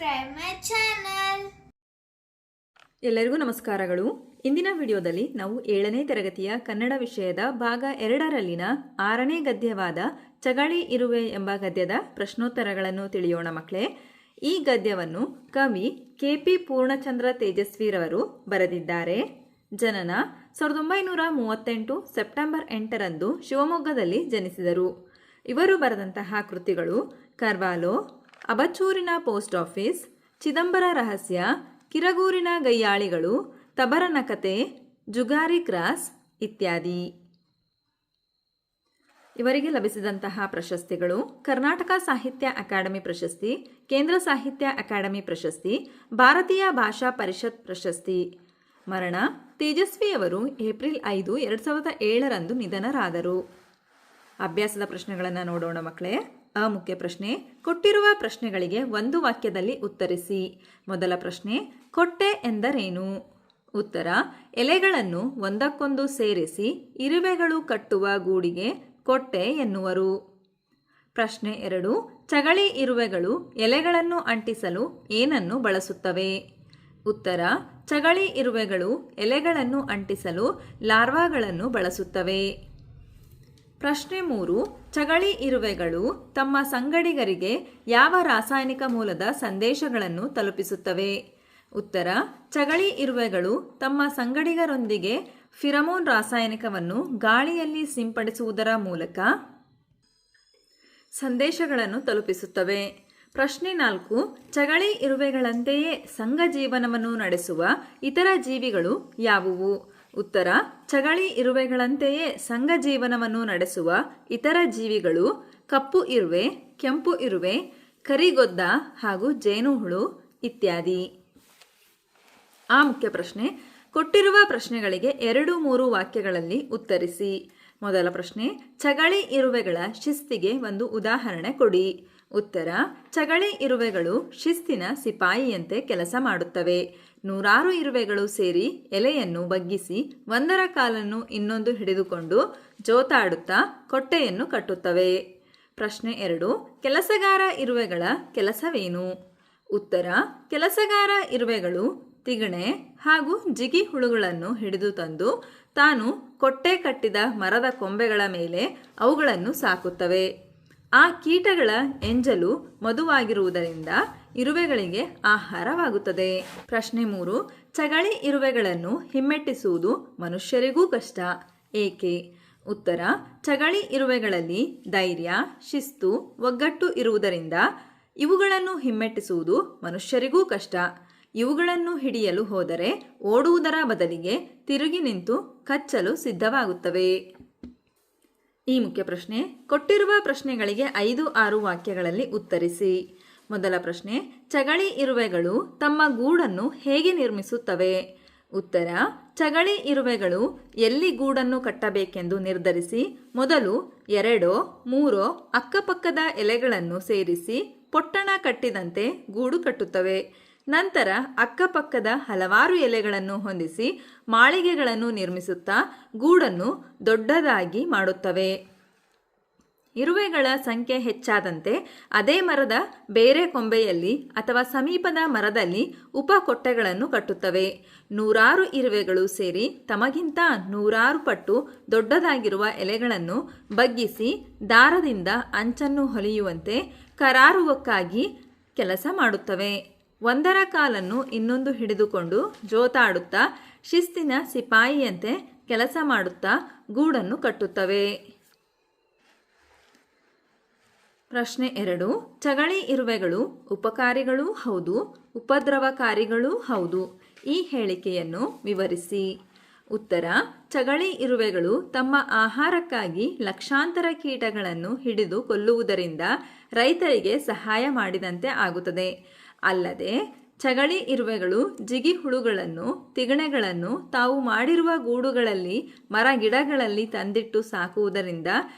subscribe my channel. ಎಲ್ಲರಿಗೂ ನಮಸ್ಕಾರಗಳು. ಇಂದಿನ ವಿಡಿಯೋದಲ್ಲಿ ನಾವು 7ನೇ ತರಗತಿಯ ಕನ್ನಡ ವಿಷಯದ ಭಾಗ 2ರಲ್ಲಿನ 6ನೇ ಗದ್ಯವಾದ ಚಗಳಿ ಇರುವೆ ಎಂಬ ಗದ್ಯದ ಪ್ರಶ್ನೋತ್ತರಗಳನ್ನು ತಿಳಿಯೋಣ ಮಕ್ಕಳೇ. ಈ ಗದ್ಯವನ್ನು ಕವಿ ಕೆ.ಪಿ. ಪೂರ್ಣಚಂದ್ರ ತೇಜಸ್ವಿರವರು ಬರೆದಿದ್ದಾರೆ. ಜನನ 1938 ಸೆಪ್ಟೆಂಬರ್ 8ರಂದು ಶಿವಮೊಗ್ಗದಲ್ಲಿ ಜನಿಸಿದರು. ಇವರು ಬರೆದಂತಹ ಕೃತಿಗಳು ಕರ್ವಾಲೋ, ಅಬಚೂರಿನ ಪೋಸ್ಟ್ ಆಫೀಸ್, ಚಿದಂಬರ ರಹಸ್ಯ, ಕಿರಗೂರಿನ ಗಯ್ಯಾಳಿಗಳು, ತಬರನ ಕತೆ, ಜುಗಾರಿ ಕ್ರಾಸ್ ಇತ್ಯಾದಿ. ಇವರಿಗೆ ಲಭಿಸಿದಂತಹ ಪ್ರಶಸ್ತಿಗಳು ಕರ್ನಾಟಕ ಸಾಹಿತ್ಯ ಅಕಾಡೆಮಿ ಪ್ರಶಸ್ತಿ, ಕೇಂದ್ರ ಸಾಹಿತ್ಯ ಅಕಾಡೆಮಿ ಪ್ರಶಸ್ತಿ, ಭಾರತೀಯ ಭಾಷಾ ಪರಿಷತ್ ಪ್ರಶಸ್ತಿ. ಮರಣ: ತೇಜಸ್ವಿಯವರು ಏಪ್ರಿಲ್ 5, 2007ರಂದು ನಿಧನರಾದರು. ಅಭ್ಯಾಸದ ಪ್ರಶ್ನೆಗಳನ್ನು ನೋಡೋಣ ಮಕ್ಕಳೇ. ಅ ಮುಖ್ಯ ಪ್ರಶ್ನೆ: ಕೊಟ್ಟಿರುವ ಪ್ರಶ್ನೆಗಳಿಗೆ ಒಂದು ವಾಕ್ಯದಲ್ಲಿ ಉತ್ತರಿಸಿ. ಮೊದಲ ಪ್ರಶ್ನೆ: ಕೊಟ್ಟೆ ಎಂದರೇನು? ಉತ್ತರ: ಎಲೆಗಳನ್ನು ಒಂದಕ್ಕೊಂದು ಸೇರಿಸಿ ಇರುವೆಗಳು ಕಟ್ಟುವ ಗೂಡಿಗೆ ಕೊಟ್ಟೆ ಎನ್ನುವರು. ಪ್ರಶ್ನೆ 2: ಚಗಳಿ ಇರುವೆಗಳು ಎಲೆಗಳನ್ನು ಅಂಟಿಸಲು ಏನನ್ನು ಬಳಸುತ್ತವೆ? ಉತ್ತರ: ಚಗಳಿ ಇರುವೆಗಳು ಎಲೆಗಳನ್ನು ಅಂಟಿಸಲು ಲಾರ್ವಾಗಳನ್ನು ಬಳಸುತ್ತವೆ. ಪ್ರಶ್ನೆ 3: ಚಗಳಿ ಇರುವೆಗಳು ತಮ್ಮ ಸಂಗಡಿಗರಿಗೆ ಯಾವ ರಾಸಾಯನಿಕ ಮೂಲದ ಸಂದೇಶಗಳನ್ನು ತಲುಪಿಸುತ್ತವೆ? ಉತ್ತರ: ಚಗಳಿ ಇರುವೆಗಳು ತಮ್ಮ ಸಂಗಡಿಗರೊಂದಿಗೆ ಫಿರಮೋನ್ ರಾಸಾಯನಿಕವನ್ನು ಗಾಳಿಯಲ್ಲಿ ಸಿಂಪಡಿಸುವುದರ ಮೂಲಕ ಸಂದೇಶಗಳನ್ನು ತಲುಪಿಸುತ್ತವೆ. ಪ್ರಶ್ನೆ 4: ಚಗಳಿ ಇರುವೆಗಳಂತೆಯೇ ಸಂಘ ಜೀವನವನ್ನು ನಡೆಸುವ ಇತರ ಜೀವಿಗಳು ಯಾವುವು? ಉತ್ತರ: ಚಗಳಿ ಇರುವೆಗಳಂತೆಯೇ ಸಂಘ ಜೀವನವನ್ನು ನಡೆಸುವ ಇತರ ಜೀವಿಗಳು ಕಪ್ಪು ಇರುವೆ, ಕೆಂಪು ಇರುವೆ, ಕರಿಗೊದ್ದ ಹಾಗೂ ಜೇನುಹುಳು ಇತ್ಯಾದಿ. ಆ ಮುಖ್ಯ ಪ್ರಶ್ನೆ: ಕೊಟ್ಟಿರುವ ಪ್ರಶ್ನೆಗಳಿಗೆ 2-3 ವಾಕ್ಯಗಳಲ್ಲಿ ಉತ್ತರಿಸಿ. ಮೊದಲ ಪ್ರಶ್ನೆ: ಚಗಳಿ ಇರುವೆಗಳ ಶಿಸ್ತಿಗೆ ಒಂದು ಉದಾಹರಣೆ ಕೊಡಿ. ಉತ್ತರ: ಚಗಳಿ ಇರುವೆಗಳು ಶಿಸ್ತಿನ ಸಿಪಾಯಿಯಂತೆ ಕೆಲಸ ಮಾಡುತ್ತವೆ. 100 ಇರುವೆಗಳು ಸೇರಿ ಎಲೆಯನ್ನು ಬಗ್ಗಿಸಿ ಒಂದರ ಕಾಲನ್ನು ಇನ್ನೊಂದು ಹಿಡಿದುಕೊಂಡು ಜೋತಾಡುತ್ತಾ ಕೊಟ್ಟೆಯನ್ನು ಕಟ್ಟುತ್ತವೆ. ಪ್ರಶ್ನೆ 2: ಕೆಲಸಗಾರ ಇರುವೆಗಳ ಕೆಲಸವೇನು? ಉತ್ತರ: ಕೆಲಸಗಾರ ಇರುವೆಗಳು ತಿಗಣೆ ಹಾಗೂ ಜಿಗಿ ಹುಳುಗಳನ್ನು ಹಿಡಿದು ತಂದು ತಾನು ಕೊಟ್ಟೆ ಕಟ್ಟಿದ ಮರದ ಕೊಂಬೆಗಳ ಮೇಲೆ ಅವುಗಳನ್ನು ಸಾಕುತ್ತವೆ. ಆ ಕೀಟಗಳ ಎಂಜಲು ಮಧುವಾಗಿರುವುದರಿಂದ ಇರುವೆಗಳಿಗೆ ಆಹಾರವಾಗುತ್ತದೆ. ಪ್ರಶ್ನೆ 3: ಚಗಳಿ ಇರುವೆಗಳನ್ನು ಹಿಮ್ಮೆಟ್ಟಿಸುವುದು ಮನುಷ್ಯರಿಗೂ ಕಷ್ಟ, ಏಕೆ? ಉತ್ತರ: ಚಗಳಿ ಇರುವೆಗಳಲ್ಲಿ ಧೈರ್ಯ, ಶಿಸ್ತು, ಒಗ್ಗಟ್ಟು ಇರುವುದರಿಂದ ಇವುಗಳನ್ನು ಹಿಮ್ಮೆಟ್ಟಿಸುವುದು ಮನುಷ್ಯರಿಗೂ ಕಷ್ಟ. ಇವುಗಳನ್ನು ಹಿಡಿಯಲು ಹೋದರೆ ಓಡುವುದರ ಬದಲಿಗೆ ತಿರುಗಿ ನಿಂತು ಕಚ್ಚಲು ಸಿದ್ಧವಾಗುತ್ತವೆ. ಈ ಮುಖ್ಯ ಪ್ರಶ್ನೆ: ಕೊಟ್ಟಿರುವ ಪ್ರಶ್ನೆಗಳಿಗೆ 5-6 ವಾಕ್ಯಗಳಲ್ಲಿ ಉತ್ತರಿಸಿ. ಮೊದಲ ಪ್ರಶ್ನೆ: ಚಗಳಿ ಇರುವೆಗಳು ತಮ್ಮ ಗೂಡನ್ನು ಹೇಗೆ ನಿರ್ಮಿಸುತ್ತವೆ? ಉತ್ತರ: ಚಗಳಿ ಇರುವೆಗಳು ಎಲ್ಲಿ ಗೂಡನ್ನು ಕಟ್ಟಬೇಕೆಂದು ನಿರ್ಧರಿಸಿ ಮೊದಲು 2-3 ಅಕ್ಕಪಕ್ಕದ ಎಲೆಗಳನ್ನು ಸೇರಿಸಿ ಪೊಟ್ಟಣ ಕಟ್ಟಿದಂತೆ ಗೂಡು ಕಟ್ಟುತ್ತವೆ. ನಂತರ ಅಕ್ಕಪಕ್ಕದ ಹಲವಾರು ಎಲೆಗಳನ್ನು ಹೊಂದಿಸಿ ಮಾಳಿಗೆಗಳನ್ನು ನಿರ್ಮಿಸುತ್ತಾ ಗೂಡನ್ನು ದೊಡ್ಡದಾಗಿ ಮಾಡುತ್ತವೆ. ಇರುವೆಗಳ ಸಂಖ್ಯೆ ಹೆಚ್ಚಾದಂತೆ ಅದೇ ಮರದ ಬೇರೆ ಕೊಂಬೆಯಲ್ಲಿ ಅಥವಾ ಸಮೀಪದ ಮರದಲ್ಲಿ ಉಪಕೊಟ್ಟೆಗಳನ್ನು ಕಟ್ಟುತ್ತವೆ. 100 ಇರುವೆಗಳು ಸೇರಿ ತಮಗಿಂತ 100 ಪಟ್ಟು ದೊಡ್ಡದಾಗಿರುವ ಎಲೆಗಳನ್ನು ಬಗ್ಗಿಸಿ ದಾರದಿಂದ ಅಂಚನ್ನು ಹೊಲಿಯುವಂತೆ ಕರಾರುವಕ್ಕಾಗಿ ಕೆಲಸ ಮಾಡುತ್ತವೆ. ಒಂದರ ಕಾಲನ್ನು ಇನ್ನೊಂದು ಹಿಡಿದುಕೊಂಡು ಜೋತಾಡುತ್ತಾ ಶಿಸ್ತಿನ ಸಿಪಾಯಿಯಂತೆ ಕೆಲಸ ಮಾಡುತ್ತಾ ಗೂಡನ್ನು ಕಟ್ಟುತ್ತವೆ. ಪ್ರಶ್ನೆ 2: ಚಗಳಿ ಇರುವೆಗಳು ಉಪಕಾರಿಗಳೂ ಹೌದು, ಉಪದ್ರವಕಾರಿಗಳೂ ಹೌದು. ಈ ಹೇಳಿಕೆಯನ್ನು ವಿವರಿಸಿ. ಉತ್ತರ: ಚಗಳಿ ಇರುವೆಗಳು ತಮ್ಮ ಆಹಾರಕ್ಕಾಗಿ ಲಕ್ಷಾಂತರ ಕೀಟಗಳನ್ನು ಹಿಡಿದು ಕೊಲ್ಲುವುದರಿಂದ ರೈತರಿಗೆ ಸಹಾಯ ಮಾಡಿದಂತೆ ಆಗುತ್ತದೆ. ಅಲ್ಲದೆ ಚಗಳಿ ಇರುವೆಗಳು ಜಿಗಿ ಹುಳುಗಳನ್ನು, ತಿಗಣೆಗಳನ್ನು ತಾವು ಮಾಡಿರುವ ಗೂಡುಗಳಲ್ಲಿ ಮರ ಗಿಡಗಳಲ್ಲಿ ತಂದಿಟ್ಟು ಸಾಕುವುದರಿಂದ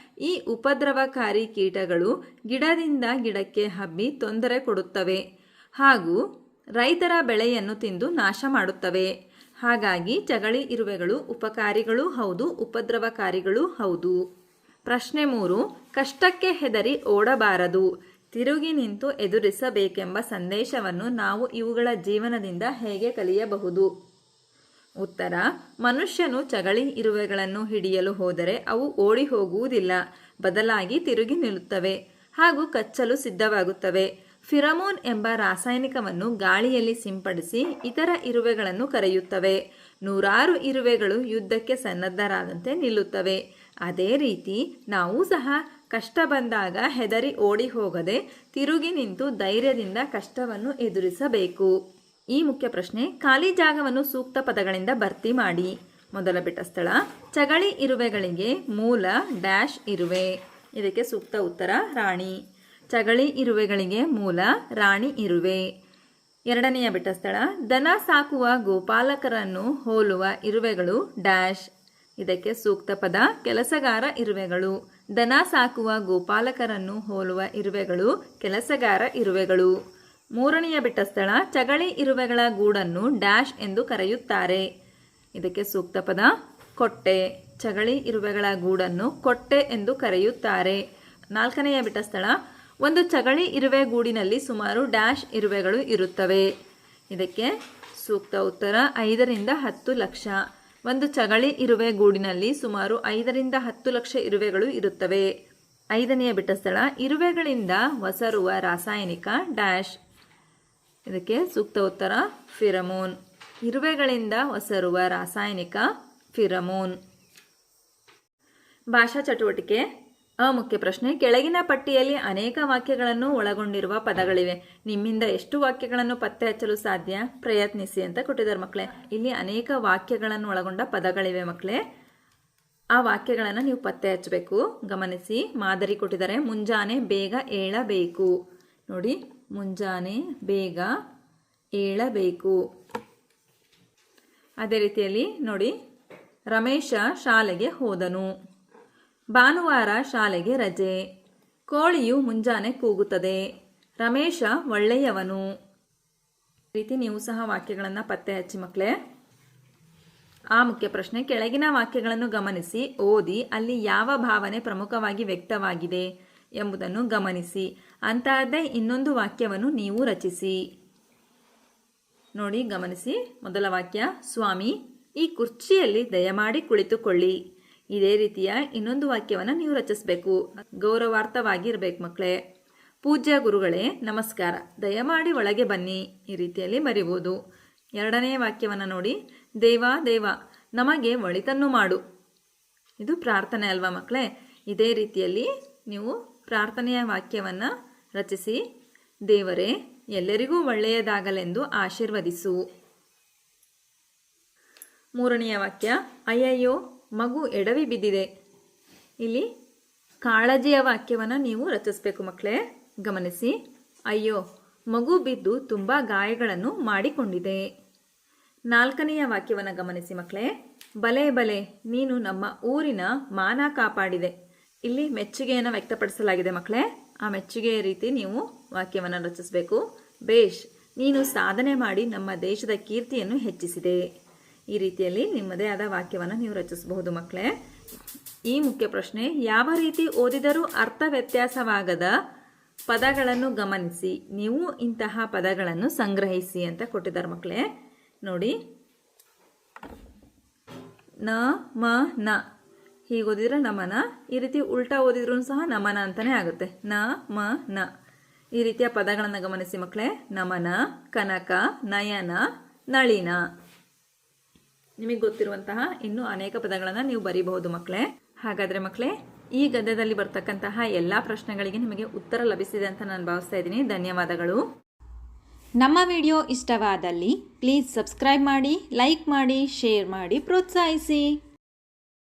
ಈ ಉಪದ್ರವಕಾರಿ ಕೀಟಗಳು ಗಿಡದಿಂದ ಗಿಡಕ್ಕೆ ಹಬ್ಬಿ ತೊಂದರೆ ಕೊಡುತ್ತವೆ ಹಾಗೂ ರೈತರ ಬೆಳೆಯನ್ನು ತಿಂದು ನಾಶ ಮಾಡುತ್ತವೆ. ಹಾಗಾಗಿ ಚಗಳಿ ಇರುವೆಗಳು ಉಪಕಾರಿಗಳೂ ಹೌದು, ಉಪದ್ರವಕಾರಿಗಳೂ ಹೌದು. ಪ್ರಶ್ನೆ 3: ಕಷ್ಟಕ್ಕೆ ಹೆದರಿ ಓಡಬಾರದು. ತಿರುಗಿ ನಿಂತು ಎದುರಿಸಬೇಕೆಂಬ ಸಂದೇಶವನ್ನು ನಾವು ಇವುಗಳ ಜೀವನದಿಂದ ಹೇಗೆ ಕಲಿಯಬಹುದು? ಉತ್ತರ: ಮನುಷ್ಯನು ಚಗಳಿ ಇರುವೆಗಳನ್ನು ಹಿಡಿಯಲು ಹೋದರೆ ಅವು ಓಡಿ ಹೋಗುವುದಿಲ್ಲ, ಬದಲಾಗಿ ತಿರುಗಿ ನಿಲ್ಲುತ್ತವೆ ಹಾಗೂ ಕಚ್ಚಲು ಸಿದ್ಧವಾಗುತ್ತವೆ. ಫಿರಮೋನ್ ಎಂಬ ರಾಸಾಯನಿಕವನ್ನು ಗಾಳಿಯಲ್ಲಿ ಸಿಂಪಡಿಸಿ ಇತರ ಇರುವೆಗಳನ್ನು ಕರೆಯುತ್ತವೆ. ನೂರಾರು ಇರುವೆಗಳು ಯುದ್ಧಕ್ಕೆ ಸನ್ನದ್ಧರಾದಂತೆ ನಿಲ್ಲುತ್ತವೆ. ಅದೇ ರೀತಿ ನಾವು ಸಹ ಕಷ್ಟ ಬಂದಾಗ ಹೆದರಿ ಓಡಿ ಹೋಗದೆ ತಿರುಗಿ ನಿಂತು ಧೈರ್ಯದಿಂದ ಕಷ್ಟವನ್ನು ಎದುರಿಸಬೇಕು. ಈ ಮುಖ್ಯ ಪ್ರಶ್ನೆ: ಖಾಲಿ ಜಾಗವನ್ನು ಸೂಕ್ತ ಪದಗಳಿಂದ ಭರ್ತಿ ಮಾಡಿ. ಮೊದಲ ಬಿಟ್ಟ ಸ್ಥಳ: ಚಗಳಿ ಇರುವೆಗಳಿಗೆ ಮೂಲ ಡ್ಯಾಶ್ ಇರುವೆ. ಇದಕ್ಕೆ ಸೂಕ್ತ ಉತ್ತರ ರಾಣಿ. ಚಗಳಿ ಇರುವೆಗಳಿಗೆ ಮೂಲ ರಾಣಿ ಇರುವೆ. ಎರಡನೆಯ ಬಿಟ್ಟ ಸ್ಥಳ: ದನ ಸಾಕುವ ಗೋಪಾಲಕರನ್ನು ಹೋಲುವ ಇರುವೆಗಳು ಡ್ಯಾಶ್. ಇದಕ್ಕೆ ಸೂಕ್ತ ಪದ ಕೆಲಸಗಾರ ಇರುವೆಗಳು. ದನ ಸಾಕುವ ಗೋಪಾಲಕರನ್ನು ಹೋಲುವ ಇರುವೆಗಳು ಕೆಲಸಗಾರ ಇರುವೆಗಳು. ಮೂರನೆಯ ಬಿಟ್ಟ ಸ್ಥಳ: ಚಗಳಿ ಇರುವೆಗಳ ಗೂಡನ್ನು ಡ್ಯಾಶ್ ಎಂದು ಕರೆಯುತ್ತಾರೆ. ಇದಕ್ಕೆ ಸೂಕ್ತ ಪದ ಕೊಟ್ಟೆ. ಚಗಳಿ ಇರುವೆಗಳ ಗೂಡನ್ನು ಕೊಟ್ಟೆ ಎಂದು ಕರೆಯುತ್ತಾರೆ. ನಾಲ್ಕನೆಯ ಬಿಟ್ಟ ಸ್ಥಳ: ಒಂದು ಚಗಳಿ ಇರುವೆ ಗೂಡಿನಲ್ಲಿ ಸುಮಾರು ಡ್ಯಾಶ್ ಇರುವೆಗಳು ಇರುತ್ತವೆ. ಇದಕ್ಕೆ ಸೂಕ್ತ ಉತ್ತರ 5 ರಿಂದ 10 ಲಕ್ಷ. ಒಂದು ಚಗಳಿ ಇರುವೆ ಗೂಡಿನಲ್ಲಿ ಸುಮಾರು 5 ರಿಂದ 10 ಲಕ್ಷ ಇರುವೆಗಳು ಇರುತ್ತವೆ. ಐದನೆಯ ಬಿಟ್ಟ ಸ್ಥಳ: ಇರುವೆಗಳಿಂದ ಹೊಸರುವ ರಾಸಾಯನಿಕ ಡ್ಯಾಶ್. ಇದಕ್ಕೆ ಸೂಕ್ತ ಉತ್ತರ ಫಿರಮೋನ್. ಇರುವೆಗಳಿಂದ ಹೊಸರುವ ರಾಸಾಯನಿಕ ಫಿರಮೋನ್. ಭಾಷಾ ಚಟುವಟಿಕೆ ಮುಖ್ಯ ಪ್ರಶ್ನೆ: ಕೆಳಗಿನ ಪಟ್ಟಿಯಲ್ಲಿ ಅನೇಕ ವಾಕ್ಯಗಳನ್ನು ಒಳಗೊಂಡಿರುವ ಪದಗಳಿವೆ. ನಿಮ್ಮಿಂದ ಎಷ್ಟು ವಾಕ್ಯಗಳನ್ನು ಪತ್ತೆ ಹಚ್ಚಲು ಸಾಧ್ಯ? ಪ್ರಯತ್ನಿಸಿ ಅಂತ ಕೊಟ್ಟಿದ್ದಾರೆ ಮಕ್ಕಳೇ. ಇಲ್ಲಿ ಅನೇಕ ವಾಕ್ಯಗಳನ್ನು ಒಳಗೊಂಡ ಪದಗಳಿವೆ ಮಕ್ಕಳೇ. ಆ ವಾಕ್ಯಗಳನ್ನು ನೀವು ಪತ್ತೆ ಹಚ್ಚಬೇಕು. ಗಮನಿಸಿ, ಮಾದರಿ ಕೊಟ್ಟಿದ್ದಾರೆ. ಮುಂಜಾನೆ ಬೇಗ ಏಳಬೇಕು. ನೋಡಿ, ಮುಂಜಾನೆ ಬೇಗ ಏಳಬೇಕು. ಅದೇ ರೀತಿಯಲ್ಲಿ ನೋಡಿ, ರಮೇಶ ಶಾಲೆಗೆ ಹೋದನು. ಭಾನುವಾರ ಶಾಲೆಗೆ ರಜೆ. ಕೋಳಿಯು ಮುಂಜಾನೆ ಕೂಗುತ್ತದೆ. ರಮೇಶ ಒಳ್ಳೆಯವನು. ಈ ರೀತಿ ನೀವು ಸಹ ವಾಕ್ಯಗಳನ್ನು ಪತ್ತೆ ಹಚ್ಚಿ ಮಕ್ಕಳೇ. ಆ ಮುಖ್ಯ ಪ್ರಶ್ನೆ: ಕೆಳಗಿನ ವಾಕ್ಯಗಳನ್ನು ಗಮನಿಸಿ ಓದಿ ಅಲ್ಲಿ ಯಾವ ಭಾವನೆ ಪ್ರಮುಖವಾಗಿ ವ್ಯಕ್ತವಾಗಿದೆ ಎಂಬುದನ್ನು ಗಮನಿಸಿ. ಅಂತಹದ್ದೇ ಇನ್ನೊಂದು ವಾಕ್ಯವನ್ನು ನೀವು ರಚಿಸಿ. ನೋಡಿ, ಗಮನಿಸಿ. ಮೊದಲ ವಾಕ್ಯ: ಸ್ವಾಮಿ, ಈ ಕುರ್ಚಿಯಲ್ಲಿ ದಯಮಾಡಿ ಕುಳಿತುಕೊಳ್ಳಿ. ಇದೇ ರೀತಿಯ ಇನ್ನೊಂದು ವಾಕ್ಯವನ್ನು ನೀವು ರಚಿಸಬೇಕು. ಗೌರವಾರ್ಥವಾಗಿ ಇರಬೇಕು ಮಕ್ಕಳೇ. ಪೂಜ್ಯ ಗುರುಗಳೇ ನಮಸ್ಕಾರ, ದಯಮಾಡಿ ಒಳಗೆ ಬನ್ನಿ. ಈ ರೀತಿಯಲ್ಲಿ ಬರಿಬೋದು. ಎರಡನೆಯ ವಾಕ್ಯವನ್ನು ನೋಡಿ: ದೇವಾ ದೇವ ನಮಗೆ ಒಳಿತನ್ನು ಮಾಡು. ಇದು ಪ್ರಾರ್ಥನೆ ಅಲ್ವಾ ಮಕ್ಕಳೇ? ಇದೇ ರೀತಿಯಲ್ಲಿ ನೀವು ಪ್ರಾರ್ಥನೆಯ ವಾಕ್ಯವನ್ನು ರಚಿಸಿ. ದೇವರೇ ಎಲ್ಲರಿಗೂ ಒಳ್ಳೆಯದಾಗಲೆಂದು ಆಶೀರ್ವದಿಸು. ಮೂರನೆಯ ವಾಕ್ಯ: ಅಯ್ಯಯ್ಯೋ ಮಗು ಎಡವಿ ಬಿದ್ದಿದೆ. ಇಲ್ಲಿ ಕಾಳಜಿಯ ವಾಕ್ಯವನ್ನು ನೀವು ರಚಿಸಬೇಕು ಮಕ್ಕಳೇ. ಗಮನಿಸಿ, ಅಯ್ಯೋ ಮಗು ಬಿದ್ದು ತುಂಬ ಗಾಯಗಳನ್ನು ಮಾಡಿಕೊಂಡಿದೆ. ನಾಲ್ಕನೆಯ ವಾಕ್ಯವನ್ನು ಗಮನಿಸಿ ಮಕ್ಕಳೇ. ಬಲೆ ಬಲೆ ನೀನು ನಮ್ಮ ಊರಿನ ಮಾನ ಕಾಪಾಡಿದೆ. ಇಲ್ಲಿ ಮೆಚ್ಚುಗೆಯನ್ನು ವ್ಯಕ್ತಪಡಿಸಲಾಗಿದೆ ಮಕ್ಕಳೇ. ಆ ಮೆಚ್ಚುಗೆಯ ರೀತಿ ನೀವು ವಾಕ್ಯವನ್ನು ರಚಿಸಬೇಕು. ಬೇಷ್ ನೀನು ಸಾಧನೆ ಮಾಡಿ ನಮ್ಮ ದೇಶದ ಕೀರ್ತಿಯನ್ನು ಹೆಚ್ಚಿಸಿದೆ. ಈ ರೀತಿಯಲ್ಲಿ ನಿಮ್ಮದೇ ಆದ ವಾಕ್ಯವನ್ನು ನೀವು ರಚಿಸಬಹುದು ಮಕ್ಕಳೇ. ಈ ಮುಖ್ಯ ಪ್ರಶ್ನೆ: ಯಾವ ರೀತಿ ಓದಿದರೂ ಅರ್ಥ ವ್ಯತ್ಯಾಸವಾಗದ ಪದಗಳನ್ನು ಗಮನಿಸಿ ನೀವು ಇಂತಹ ಪದಗಳನ್ನು ಸಂಗ್ರಹಿಸಿ ಅಂತ ಕೊಟ್ಟಿದ್ದಾರೆ ಮಕ್ಕಳೇ. ನೋಡಿ, ನ ಮ ನ ಹೀಗೆ ಓದಿದ್ರೆ ನಮನ. ಈ ರೀತಿ ಉಲ್ಟಾ ಓದಿದ್ರೂ ಸಹ ನಮನ ಅಂತಾನೆ ಆಗುತ್ತೆ. ನ ಮ ನ. ಈ ರೀತಿಯ ಪದಗಳನ್ನು ಗಮನಿಸಿ ಮಕ್ಕಳೇ. ನಮನ, ಕನಕ, ನಯನ, ನಳಿನ. ನಿಮಗೆ ಗೊತ್ತಿರುವಂತಹ ಇನ್ನೂ ಅನೇಕ ಪದಗಳನ್ನು ನೀವು ಬರೀಬಹುದು ಮಕ್ಕಳೇ. ಹಾಗಾದರೆ ಮಕ್ಕಳೇ, ಈ ಗದ್ಯದಲ್ಲಿ ಬರ್ತಕ್ಕಂತಹ ಎಲ್ಲ ಪ್ರಶ್ನೆಗಳಿಗೆ ನಿಮಗೆ ಉತ್ತರ ಲಭಿಸಿದೆ ಅಂತ ನಾನು ಭಾವಿಸ್ತಾ ಇದ್ದೀನಿ. ಧನ್ಯವಾದಗಳು. ನಮ್ಮ ವಿಡಿಯೋ ಇಷ್ಟವಾದಲ್ಲಿ ಪ್ಲೀಸ್ ಸಬ್ಸ್ಕ್ರೈಬ್ ಮಾಡಿ, ಲೈಕ್ ಮಾಡಿ, ಶೇರ್ ಮಾಡಿ, ಪ್ರೋತ್ಸಾಹಿಸಿ.